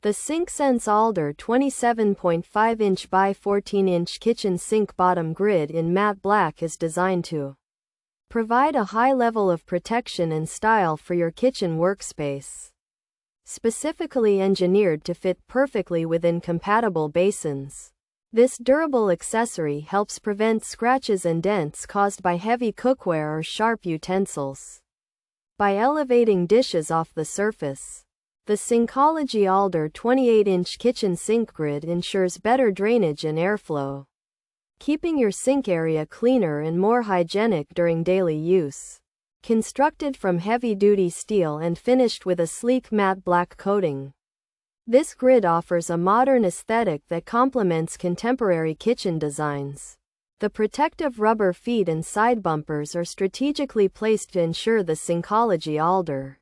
The SinkSense Alder 27.5-inch by 14-inch kitchen sink bottom grid in matte black is designed to provide a high level of protection and style for your kitchen workspace. Specifically engineered to fit perfectly within compatible basins, this durable accessory helps prevent scratches and dents caused by heavy cookware or sharp utensils. By elevating dishes off the surface, the Sinkology Alder 28-inch kitchen sink grid ensures better drainage and airflow, keeping your sink area cleaner and more hygienic during daily use. Constructed from heavy-duty steel and finished with a sleek matte black coating, this grid offers a modern aesthetic that complements contemporary kitchen designs. The protective rubber feet and side bumpers are strategically placed to ensure the Sinkology Alder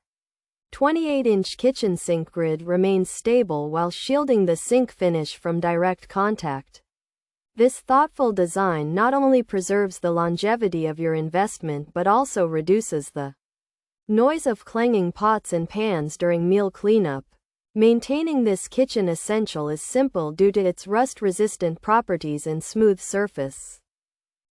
28-inch kitchen sink grid remains stable while shielding the sink finish from direct contact. This thoughtful design not only preserves the longevity of your investment but also reduces the noise of clanging pots and pans during meal cleanup. Maintaining this kitchen essential is simple due to its rust-resistant properties and smooth surface.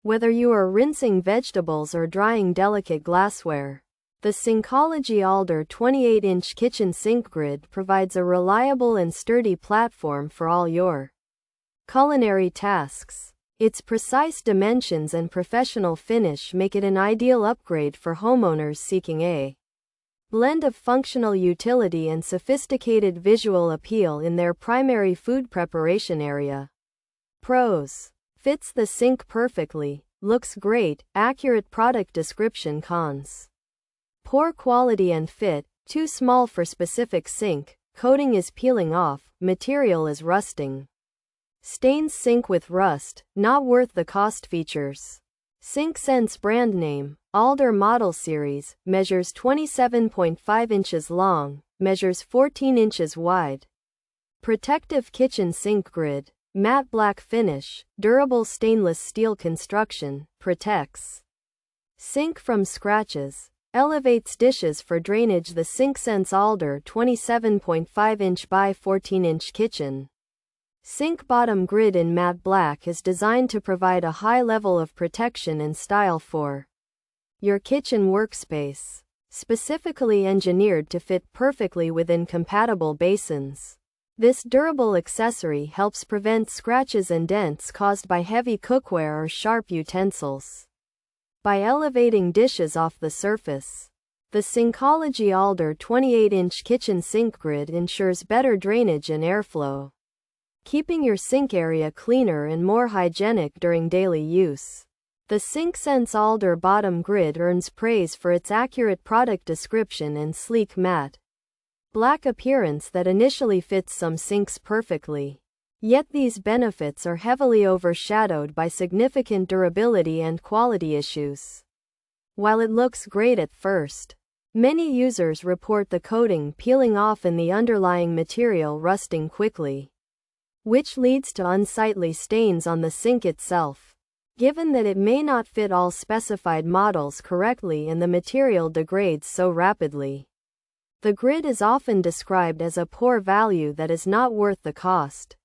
Whether you are rinsing vegetables or drying delicate glassware, the Sinkology Alder 28-inch kitchen sink grid provides a reliable and sturdy platform for all your culinary tasks. Its precise dimensions and professional finish make it an ideal upgrade for homeowners seeking a blend of functional utility and sophisticated visual appeal in their primary food preparation area. Pros: fits the sink perfectly, looks great, accurate product description. Cons: poor quality and fit, too small for specific sink, coating is peeling off, material is rusting. Stains sink with rust, not worth the cost. Features: SinkSense brand name, Alder model series, measures 27.5 inches long, measures 14 inches wide. Protective kitchen sink grid, matte black finish, durable stainless steel construction, protects sink from scratches. Elevates dishes for drainage. The SinkSense Alder 27.5-inch by 14-inch kitchen sink bottom grid in matte black is designed to provide a high level of protection and style for your kitchen workspace. Specifically engineered to fit perfectly within compatible basins, this durable accessory helps prevent scratches and dents caused by heavy cookware or sharp utensils. By elevating dishes off the surface, the Sinkology Alder 28-inch kitchen sink grid ensures better drainage and airflow, keeping your sink area cleaner and more hygienic during daily use. The SinkSense Alder bottom grid earns praise for its accurate product description and sleek matte black appearance that initially fits some sinks perfectly. Yet these benefits are heavily overshadowed by significant durability and quality issues. While it looks great at first, many users report the coating peeling off and the underlying material rusting quickly, which leads to unsightly stains on the sink itself. Given that it may not fit all specified models correctly and the material degrades so rapidly, the grid is often described as a poor value that is not worth the cost.